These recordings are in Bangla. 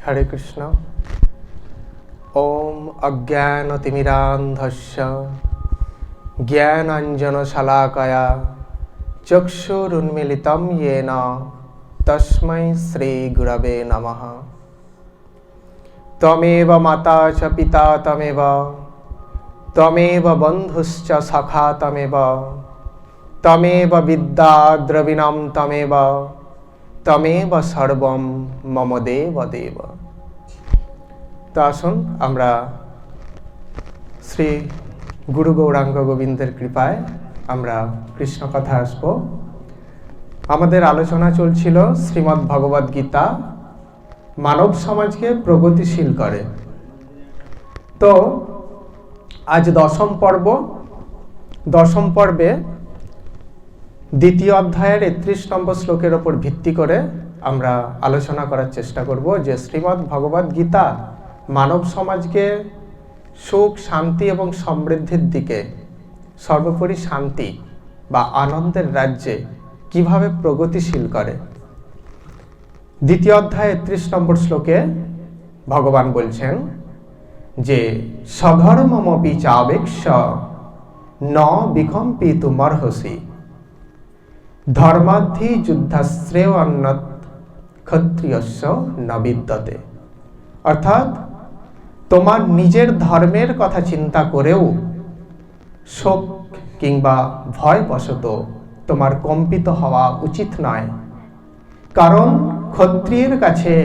हरे कृष्ण। ओम अज्ञानतिमिरान्धस्य ज्ञानाञ्जनशलाकया चक्षुरुन्मीलितं येन तस्मै श्रीगुरवे नमः। त्वमेव माता च पिता त्वमेव बन्धुश्च सखा त्वमेव विद्या द्रविणं तमेव सर्वं मम देव देव। तो आसुन आमरा श्री गुरु गौरांग गोविंदेर कृपाय आमरा कृष्ण कथा आसबो। आमादेर आलोचना चलछिलो श्रीमद् भगवद गीता मानव समाज के प्रगतिशील करे। तो आज दशम पर्वे द्वितीय अध्यायेर 31 नम्बर श्लोकेर ओपर भित्ति करे आमरा आलोचना करार चेष्टा करब जे श्रीमद् भगवद गीता मानव समाज के सुख शांति एवं समृद्धिर दिके सर्वोपरि शांति बा आनंदेर राज्ये किभाबे प्रगतिशील करे। द्वितीय अध्याय 31 नम्बर श्लोके भगवान बोलछेन जे सधर्ममपि चावेक्ष न विकम्पितुमर्हसि धर्माद्धि युद्धश्रेयोन्नत क्षत्रियस्य न विद्यते। अर्थात तोमार निजेर धर्मेर कथा चिंता करेও शोक किंबा भयवशत तोमार कम्पित हवा उचित नय, कारण क्षत्रियेर काछे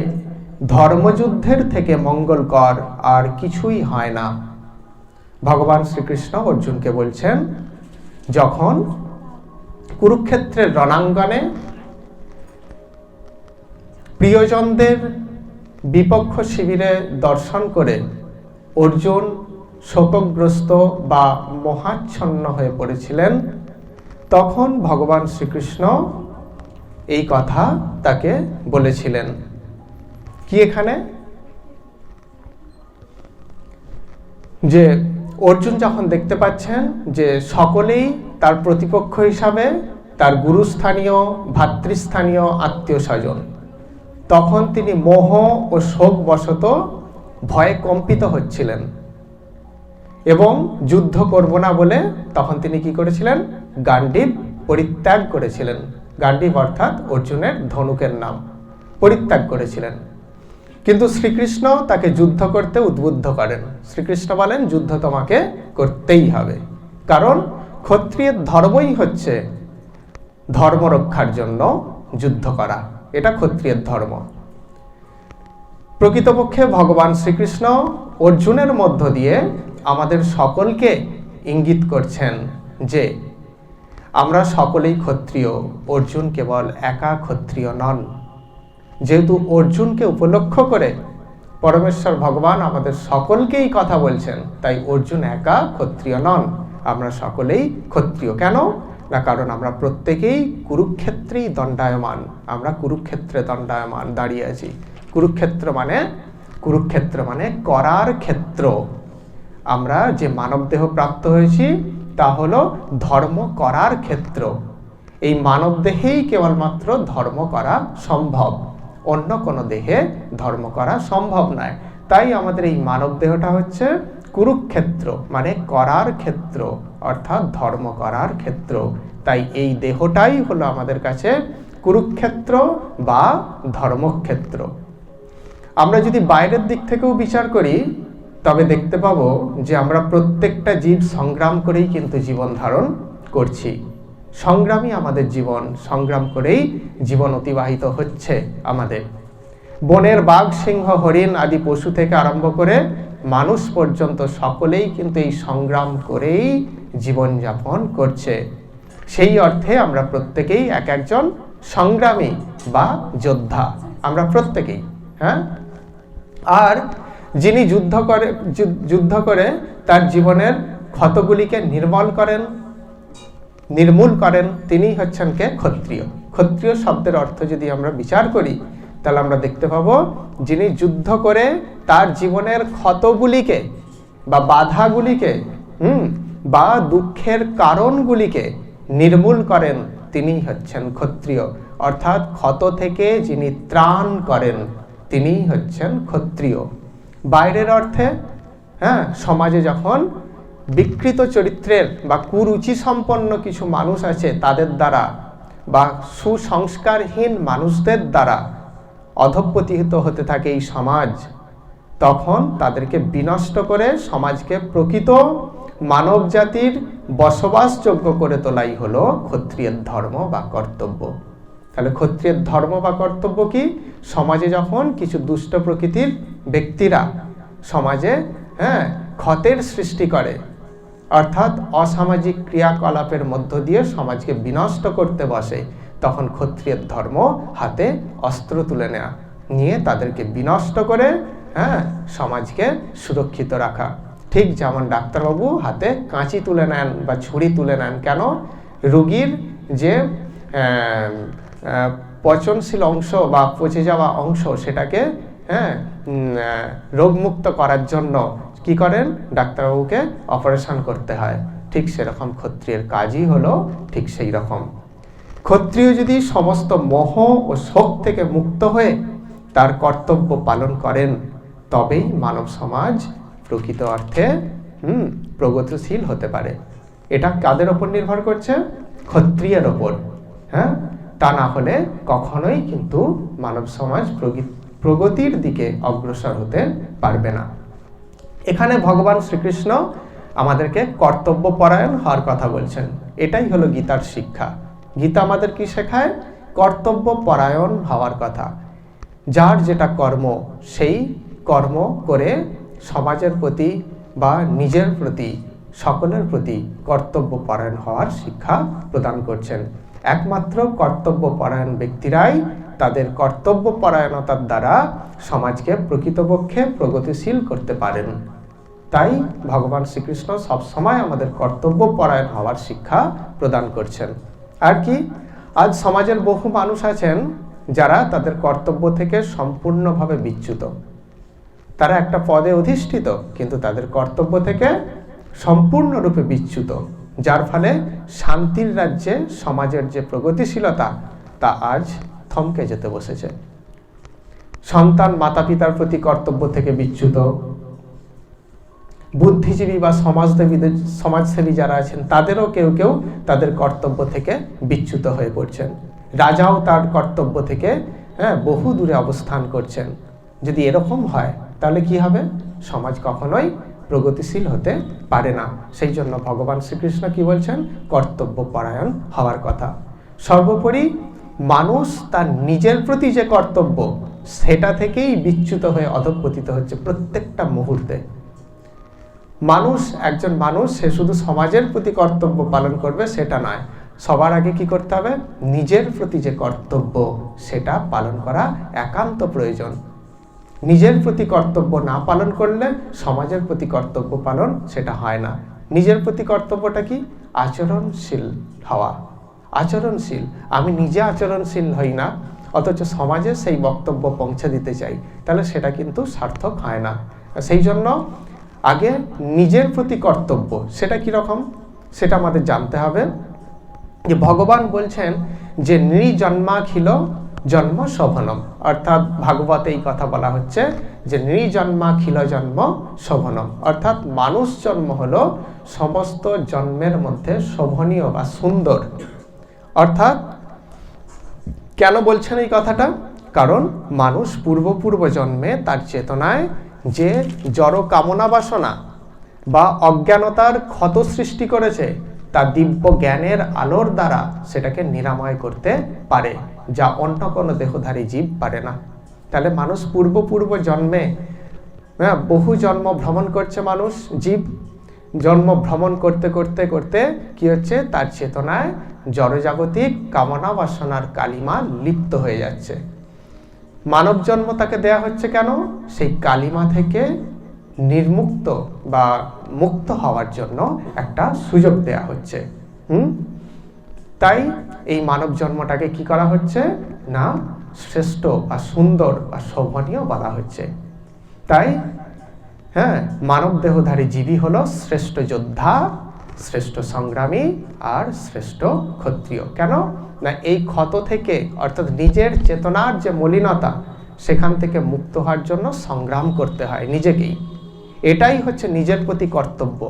धर्मयुद्धेर थेके मंगलकर आर किछुई हय ना। भगवान श्रीकृष्ण अर्जुन के बोलछेन जखन कुरुक्षेत्रेर रणांगणे प्रियजनदेर विपक्ष शिविरे दर्शन करे अर्जुन शोकग्रस्त बा मोहाच्छन्न हये पड़ेछिलेन, तखन भगवान श्रीकृष्ण এই কথা তাকে বলেছিলেন। কি এখানে যে অর্জুন যখন দেখতে পাচ্ছেন যে সকলেই তার প্রতিপক্ষ হিসাবে তার গুরুস্থানীয় ভাতৃস্থানীয় আত্মীয় স্বজন, তখন তিনি মোহ ও শোকবশত ভয়ে কম্পিত হচ্ছিলেন এবং যুদ্ধ করব না বলে তখন তিনি কি করেছিলেন, গান্ডীব পরিত্যাগ করেছিলেন। গান্ডীব অর্থাৎ অর্জুনের ধনুকের নাম, পরিত্যাগ করেছিলেন। কিন্তু শ্রীকৃষ্ণ তাকে যুদ্ধ করতে উদ্বুদ্ধ করেন। শ্রীকৃষ্ণ বলেন যুদ্ধ তোমাকে করতেই হবে, কারণ ক্ষত্রিয়ের ধর্মই হচ্ছে ধর্ম রক্ষার জন্য যুদ্ধ করা, এটা ক্ষত্রিয়ের ধর্ম। প্রকৃতপক্ষে ভগবান শ্রীকৃষ্ণ অর্জুনের মধ্য দিয়ে আমাদের সকলকে ইঙ্গিত করছেন যে আমরা সকলেই ক্ষত্রিয়, অর্জুন কেবল একা ক্ষত্রিয় নন। যেহেতু অর্জুনকে উপলক্ষ করে পরমেশ্বর ভগবান আমাদের সকলকেই কথা বলছেন, তাই অর্জুন একা ক্ষত্রিয় নন, আমরা সকলেই ক্ষত্রিয়। কেন না, কারণ আমরা প্রত্যেকেই কুরুক্ষেত্রেই দণ্ডায়মান, আমরা কুরুক্ষেত্রে দণ্ডায়মান দাঁড়িয়ে আছি। কুরুক্ষেত্র মানে করার ক্ষেত্র। আমরা যে মানব দেহ প্রাপ্ত হয়েছি তা হলো ধর্ম করার ক্ষেত্র। এই মানব দেহেই কেবলমাত্র ধর্ম করা সম্ভব, অন্য কোনো দেহে ধর্ম করা সম্ভব নয়। তাই আমাদের এই মানব দেহটা হচ্ছে কুরুক্ষেত্র মানে করার ক্ষেত্র, অর্থাৎ ধর্ম করার ক্ষেত্র। তাই এই দেহটাই হলো আমাদের কাছে কুরুক্ষেত্র বা ধর্মক্ষেত্র। আমরা যদি বাইরের দিক থেকেও বিচার করি তবে দেখতে পাবো যে আমরা প্রত্যেকটা জীব সংগ্রাম করেই কিন্তু জীবন ধারণ করছি। সংগ্রামই আমাদের জীবন, সংগ্রাম করেই জীবন অতিবাহিত হচ্ছে আমাদের। বনের বাঘ সিংহ হরিণ আদি পশু থেকে আরম্ভ করে মানুষ পর্যন্ত সকলেই কিন্তু এই সংগ্রাম করেই জীবন যাপন করছে। সেই অর্থে আমরা প্রত্যেকেই এক একজন সংগ্রামী বা যোদ্ধা, আমরা প্রত্যেকেই। হ্যাঁ, আর যিনি যুদ্ধ করে তার জীবনের ক্ষতগুলিকে নির্মূল করেন তিনি হচ্ছেন কে? ক্ষত্রিয়। ক্ষত্রিয় শব্দের অর্থ যদি আমরা বিচার করি তাহলে আমরা দেখতে পাবো যিনি যুদ্ধ করে তার জীবনের ক্ষতগুলিকে বা বাধাগুলিকে বা দুঃখের কারণগুলিকে নির্মূল করেন তিনিই হচ্ছেন ক্ষত্রিয়। অর্থাৎ ক্ষত থেকে যিনি ত্রাণ করেন তিনিই হচ্ছেন ক্ষত্রিয়। বাইরের অর্থে সমাজে যখন বিকৃত চরিত্রের বা কুরুচি সম্পন্ন কিছু মানুষ আছে তাদের দ্বারা বা সুসংস্কারহীন মানুষদের দ্বারা অধঃপতিত হতে থাকে এই সমাজ, তখন তাদেরকে বিনষ্ট করে সমাজকে প্রকৃত মানব জাতির বসবাসযোগ্য করে তোলাই হলো ক্ষত্রিয়ের ধর্ম বা কর্তব্য। তাহলে ক্ষত্রিয়ের ধর্ম বা কর্তব্য কি? সমাজে যখন কিছু দুষ্ট প্রকৃতির ব্যক্তিরা সমাজে ক্ষতের সৃষ্টি করে, অর্থাৎ অসামাজিক ক্রিয়াকলাপের মধ্য দিয়ে সমাজকে বিনষ্ট করতে বসে, তখন ক্ষত্রিয়ের ধর্ম হাতে অস্ত্র তুলে নিয়ে তাদেরকে বিনষ্ট করে সমাজকে সুরক্ষিত রাখা। ঠিক যেমন ডাক্তারবাবু হাতে কাঁচি তুলে নেন বা ছুরি তুলে নেন, কেন? রোগীর যে পচনশীল অংশ বা পচে যাওয়া অংশ সেটাকে রোগমুক্ত করার জন্য কি করেন? ডাক্তারবাবুকে অপারেশন করতে হয়। ঠিক সেরকম ক্ষত্রিয়ের কাজই হলো ঠিক সেই রকম। ক্ষত্রিয় যদি সমস্ত মোহ ও শোক থেকে মুক্ত হয়ে তার কর্তব্য পালন করেন, তবেই মানব সমাজ প্রকৃত অর্থে প্রগতিশীল হতে পারে। এটা কাদের ওপর নির্ভর করছে? ক্ষত্রিয়ের ওপর। তা না হলে কখনোই কিন্তু মানব সমাজ প্রগতির দিকে অগ্রসর হতে পারবে না। এখানে ভগবান শ্রীকৃষ্ণ আমাদেরকে কর্তব্য পরায়ণ হওয়ার কথা বলছেন। এটাই হলো গীতার শিক্ষা। গীতা আমাদের কি শেখায়? কর্তব্য পরায়ণ হওয়ার কথা। যার যেটা কর্ম সেই কর্ম করে সমাজের প্রতি বা নিজের প্রতি সকলের প্রতি কর্তব্য পরায়ণ হওয়ার শিক্ষা প্রদান করছেন। একমাত্র কর্তব্য পরায়ণ ব্যক্তিরাই তাদের কর্তব্য পরায়ণতার দ্বারা সমাজকে প্রকৃতপক্ষে প্রগতিশীল করতে পারেন। তাই ভগবান শ্রীকৃষ্ণ সবসময় আমাদের কর্তব্য পরায়ণ হওয়ার শিক্ষা প্রদান করছেন। আর কি, আজ সমাজের বহু মানুষ আছেন যারা তাদের কর্তব্য থেকে সম্পূর্ণভাবে বিচ্যুত। তারা একটা পদে অধিষ্ঠিত, কিন্তু তাদের কর্তব্য থেকে সম্পূর্ণরূপে বিচ্যুত, যার ফলে শান্তির রাজ্যে সমাজের যে প্রগতিশীলতা তা আজ থমকে যেতে বসেছে। সন্তান মাতা পিতার প্রতি কর্তব্য থেকে বিচ্যুত, বুদ্ধিজীবী বা সমাজসেবী যারা আছেন তাদেরও কেউ কেউ তাদের কর্তব্য থেকে বিচ্যুত হয়ে পড়ছেন। রাজাও তার কর্তব্য থেকে বহু দূরে অবস্থান করছেন। যদি এরকম হয় তাহলে কি হবে? সমাজ কখনোই প্রগতিশীল হতে পারে না। সেই জন্য ভগবান শ্রীকৃষ্ণ কি বলছেন? কর্তব্য পরায়ণ হওয়ার কথা। সর্বোপরি মানুষ তার নিজের প্রতি যে কর্তব্য সেটা থেকেই বিচ্যুত হয়ে অধঃপতিত হচ্ছে প্রত্যেকটা মুহূর্তে। একজন মানুষ সে শুধু সমাজের প্রতি কর্তব্য পালন করবে সেটা নয়, সবার আগে কি করতে হবে? নিজের প্রতি যে কর্তব্য সেটা পালন করা একান্ত প্রয়োজন। নিজের প্রতি কর্তব্য না পালন করলে সমাজের প্রতি কর্তব্য পালন সেটা হয় না। নিজের প্রতি কর্তব্যটা কি? আচরণশীল হওয়া। আচরণশীল। আমি নিজে আচরণশীল হই না, অথচ সমাজে সেই বক্তব্য পৌঁছে দিতে চাই, তাহলে সেটা কিন্তু সার্থক হয় না। সেই জন্য আগে নিজের প্রতি কর্তব্য সেটা কি রকম সেটা আমাদের জানতে হবে। যে ভগবান বলছেন যে নৃজন্মাখিল জন্ম শোভনম, অর্থাৎ ভাগবতে এই কথা বলা হচ্ছে যে নৃজন্মাখিল জন্ম শোভনম, অর্থাৎ মানুষ জন্ম হলো সমস্ত জন্মের মধ্যে শোভনীয় বা সুন্দর। অর্থাৎ কেন বলছেন এই কথাটা? কারণ মানুষ পূর্ব জন্মে তার চেতনায় যে জড় কামনা বাসনা বা অজ্ঞানতার ক্ষত সৃষ্টি করেছে তা দিব্য জ্ঞানের আলোর দ্বারা সেটাকে নিরাময় করতে পারে, যা অন্য কোনো দেহধারী জীব পারে না। তাহলে মানুষ পূর্ব জন্মে বহু জন্ম ভ্রমণ করছে। মানুষ জীব জন্ম ভ্রমণ করতে করতে করতে কি হচ্ছে? তার চেতনায় জড়জাগতিক কামনা বাসনার কালিমা লিপ্ত হয়ে যাচ্ছে। মানব জন্ম তাকে দেয়া হচ্ছে কেন? সেই কালিমা থেকে নির্মুক্ত বা মুক্ত হওয়ার জন্য একটা সুযোগ দেয়া হচ্ছে। তাই এই মানব জন্মটাকে কি করা হচ্ছে না শ্রেষ্ঠ বা সুন্দর বা শোভনীয় বলা হচ্ছে। তাই মানব দেহধারী জীবী হলো শ্রেষ্ঠ যোদ্ধা, শ্রেষ্ঠ সংগ্রামী আর শ্রেষ্ঠ ক্ষত্রিয়। কেন না এই ক্ষত থেকে, অর্থাৎ নিজের চেতনার যে মলিনতা সেখান থেকে মুক্ত হওয়ার জন্য সংগ্রাম করতে হয় নিজেকেই। এটাই হচ্ছে নিজের প্রতি কর্তব্য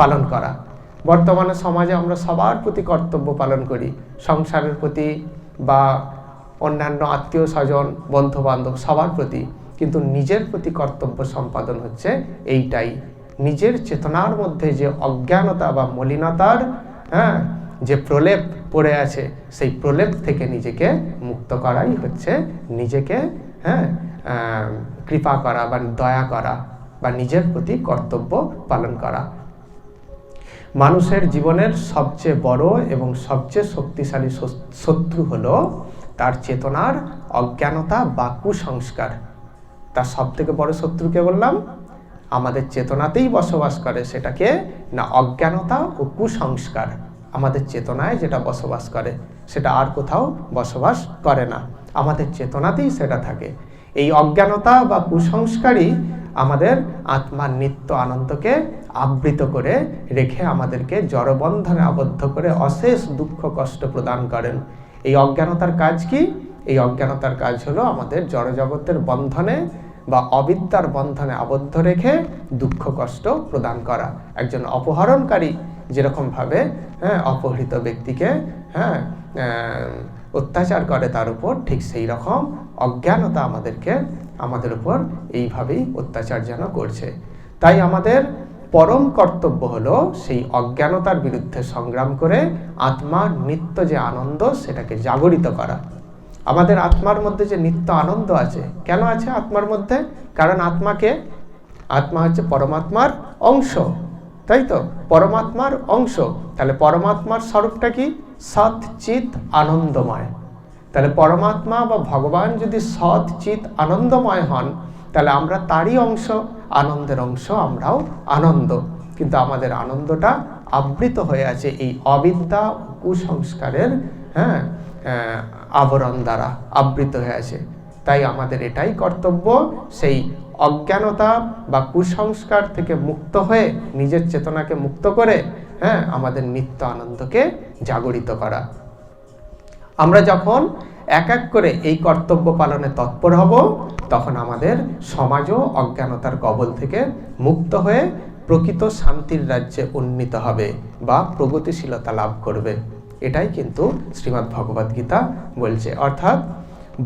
পালন করা। বর্তমানে সমাজে আমরা সবার প্রতি কর্তব্য পালন করি, সংসারের প্রতি বা অন্যান্য আত্মীয় স্বজন বন্ধু বান্ধব সবার প্রতি, কিন্তু নিজের প্রতি কর্তব্য সম্পাদন হচ্ছে এইটাই। নিজের চেতনার মধ্যে যে অজ্ঞানতা বা মলিনতার যে প্রলেপ পড়ে আছে, সেই প্রলেপ থেকে নিজেকে মুক্ত করাই হচ্ছে নিজেকে কৃপা করা বা দয়া করা বা নিজের প্রতি কর্তব্য পালন করা। মানুষের জীবনের সবচেয়ে বড় এবং সবচেয়ে শক্তিশালী শত্রু হলো তার চেতনার অজ্ঞানতা বা কুসংস্কার। তার সব থেকে বড় শত্রুকে বললাম, আমাদের চেতনাতেই বসবাস করে, সেটাকে না অজ্ঞানতা ও কুসংস্কার। আমাদের চেতনায় যেটা বসবাস করে সেটা আর কোথাও বসবাস করে না, আমাদের চেতনাতেই সেটা থাকে। এই অজ্ঞানতা বা কুসংস্কারই আমাদের আত্মার নিত্য আনন্দকে আবৃত করে রেখে আমাদেরকে জড়বন্ধনে আবদ্ধ করে অশেষ দুঃখ কষ্ট প্রদান করেন। এই অজ্ঞানতার কাজ কি? এই অজ্ঞানতার কাজ হলো আমাদের জড়জগতের বন্ধনে বা অবিদ্যার বন্ধনে আবদ্ধ রেখে দুঃখ কষ্ট প্রদান করা। একজন অপহরণকারী যেরকমভাবে অপহৃত ব্যক্তিকে অত্যাচার করে তার উপর, ঠিক সেই রকম অজ্ঞানতা আমাদের উপর এইভাবেই অত্যাচার যেন করছে। তাই আমাদের পরম কর্তব্য হলো সেই অজ্ঞানতার বিরুদ্ধে সংগ্রাম করে আত্মার নিত্য যে আনন্দ সেটাকে জাগরিত করা। আমাদের আত্মার মধ্যে যে নিত্য আনন্দ আছে, কেন আছে আত্মার মধ্যে? কারণ আত্মা হচ্ছে পরমাত্মার অংশ, তাই তো? পরমাত্মার অংশ। তাহলে পরমাত্মার স্বরূপটা কি? সৎ চিৎ আনন্দময়। তাহলে পরমাত্মা বা ভগবান যদি সৎ চিৎ আনন্দময় হন, তাহলে আমরা তারই অংশ, আনন্দের অংশ, আমরাও আনন্দ। কিন্তু আমাদের আনন্দটা আবৃত হয়ে আছে এই অবিদ্যা কুসংস্কারের আবরণ দ্বারা আবৃত হয়ে আছে। তাই আমাদের এটাই কর্তব্য, সেই অজ্ঞানতা বা কুসংস্কার থেকে মুক্ত হয়ে নিজের চেতনাকে মুক্ত করে আমাদের নিত্য আনন্দকে জাগরিত করা। আমরা যখন এক এক করে এই কর্তব্য পালনে তৎপর হব, তখন আমাদের সমাজও অজ্ঞানতার কবল থেকে মুক্ত হয়ে প্রকৃত শান্তির রাজ্যে উন্নীত হবে বা প্রগতিশীলতা লাভ করবে। এটাই কিন্তু শ্রীমদ্ ভগবদ্গীতা বলছে। অর্থাৎ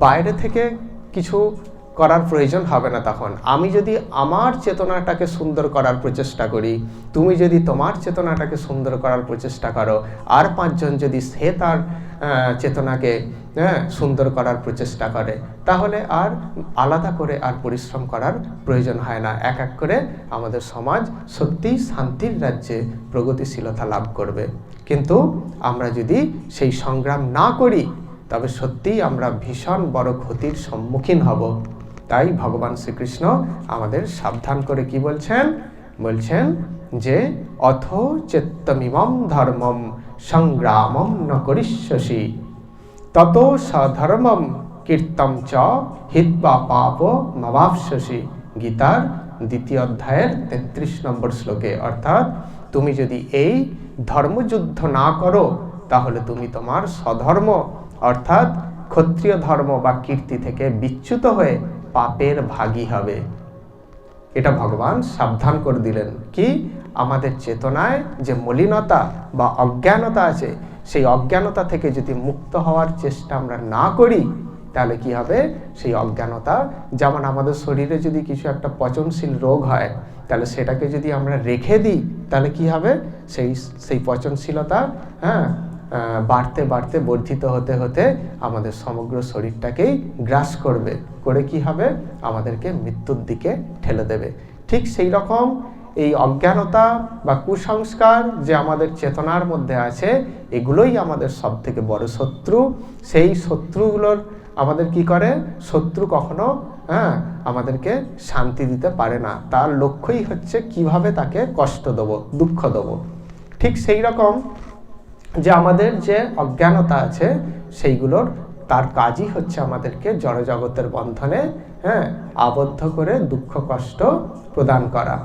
বাইরে থেকে কিছু করার প্রয়োজন হবে না। তখন আমি যদি আমার চেতনাটাকে সুন্দর করার প্রচেষ্টা করি, তুমি যদি তোমার চেতনাটাকে সুন্দর করার প্রচেষ্টা করো, আর পাঁচজন যদি সে তার চেতনাকে সুন্দর করার প্রচেষ্টা করে, তাহলে আর আলাদা করে আর পরিশ্রম করার প্রয়োজন হয় না। এক এক করে আমাদের সমাজ সত্যিই শান্তির রাজ্যে প্রগতিশীলতা লাভ করবে। কিন্তু আমরা যদি সেই সংগ্রাম না করি, তবে সত্যিই আমরা ভীষণ বড় ক্ষতির সম্মুখীন হব। তাই ভগবান শ্রীকৃষ্ণ আমাদের সাবধান করে কি বলছেন যে অথ চেত্তমিমম ধর্মম সংগ্রামম ন করিষ্যসি তত সধর্মম কীর্তম চ হিত্বা পাপ মবাপসসি। গীতার 2য় অধ্যায়ের 33 নম্বর শ্লোকে। অর্থাৎ তুমি যদি এই ধর্মযুদ্ধ না করো, তাহলে তুমি তোমার স্বধর্ম অর্থাৎ ক্ষত্রিয় ধর্ম বা কীর্তি থেকে বিচ্যুত হয়ে পাপের ভাগী হবে। এটা ভগবান সাবধান করে দিলেন। কি? আমাদের চেতনায় যে মলিনতা বা অজ্ঞানতা আছে, সেই অজ্ঞানতা থেকে যদি মুক্ত হওয়ার চেষ্টা আমরা না করি, তাহলে কি হবে? সেই অজ্ঞানতা, যেমন আমাদের শরীরে যদি কিছু একটা পচনশীল রোগ হয়, তাহলে সেটাকে যদি আমরা রেখে দিই, তাহলে কি হবে? সেই পচনশীলতা বাড়তে বাড়তে বর্ধিত হতে হতে আমাদের সমগ্র শরীরটাকেই গ্রাস করে কি হবে? আমাদেরকে মৃত্যুর দিকে ঠেলে দেবে। ঠিক সেই রকম এই অজ্ঞানতা বা কুসংস্কার যে আমাদের চেতনার মধ্যে আছে, এগুলোই আমাদের সব থেকে বড় শত্রু। সেই শত্রুগুলোর আমাদের কি করে? শত্রু কখনো আমাদেরকে শান্তি দিতে পারে না। তার লক্ষ্যই হচ্ছে কিভাবে তাকে কষ্ট দেবো, দুঃখ দেবো। ঠিক সেই রকম যে আমাদের যে অজ্ঞানতা আছে, সেইগুলোর তার কাজই হচ্ছে আমাদেরকে জড়জগতের বন্ধনে আবদ্ধ করে দুঃখ কষ্ট প্রদান করা।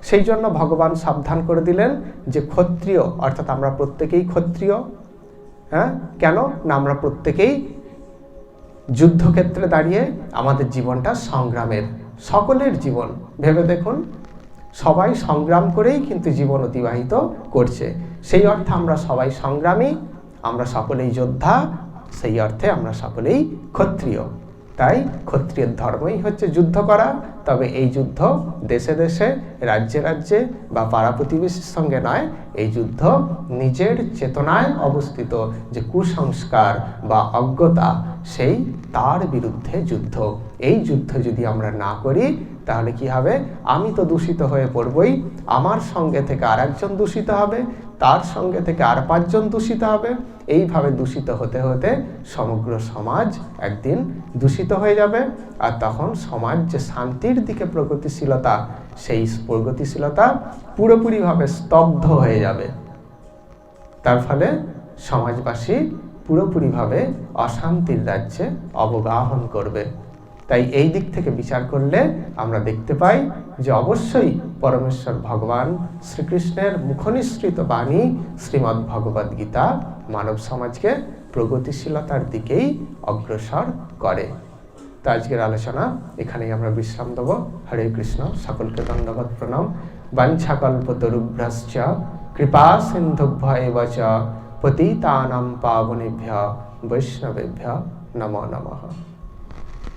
সেই জন্য ভগবান সাবধান করে দিলেন যে ক্ষত্রিয়, অর্থাৎ আমরা প্রত্যেকেই ক্ষত্রিয়। কেন না? আমরা প্রত্যেকেই যুদ্ধক্ষেত্রে দাঁড়িয়ে আমাদের জীবনটা সংগ্রামের, সকলের জীবন ভেবে দেখুন, সবাই সংগ্রাম করেই কিন্তু জীবন অতিবাহিত করছে। সেই অর্থে আমরা সবাই সংগ্রামী, আমরা সকলেই যোদ্ধা, সেই অর্থে আমরা সকলেই ক্ষত্রিয়। তাই ক্ষত্রিয়ের ধর্মই হচ্ছে যুদ্ধ করা। তবে এই যুদ্ধ দেশে দেশে, রাজ্যে রাজ্যে বা পাড়া প্রতিবেশীর সঙ্গে নয়, এই যুদ্ধ নিজের চেতনায় অবস্থিত যে কুসংস্কার বা অজ্ঞতা, সেই তার বিরুদ্ধে যুদ্ধ। এই যুদ্ধ যদি আমরা না করি তাহলে কি হবে? আমি তো দূষিত হয়ে পড়বই, আমার সঙ্গে থেকে আর একজন দূষিত হবে, তার সঙ্গে থেকে আর 5 জন দূষিত হবে। এইভাবে দূষিত হতে হতে সমগ্র সমাজ একদিন দূষিত হয়ে যাবে। আর তখন সমাজ যে শান্তির দিকে প্রগতিশীলতা, সেই প্রগতিশীলতা পুরোপুরিভাবে স্তব্ধ হয়ে যাবে। তার ফলে সমাজবাসী পুরোপুরিভাবে অশান্তির রাজ্যে অবগাহন করবে। তাই এই দিক থেকে বিচার করলে আমরা দেখতে পাই যে অবশ্যই পরমেশ্বর ভগবান শ্রীকৃষ্ণের মুখনিসৃত বাণী শ্রীমদ্ ভগবদ্ গীতা মানব সমাজকে প্রগতিশীলতার দিকেই অগ্রসর করে। তো আজকের আলোচনা এখানেই আমরা বিশ্রাম দেব। হরে কৃষ্ণ, সকলকে দণ্ডবৎ প্রণাম। বাঞ্ছাকল্পতরুভ্যশ্চ কৃপা সিন্ধুভ্য এব চ পতিতানাং পাবনেভ্যঃ বৈষ্ণবেভ্যঃ নমো নমঃ।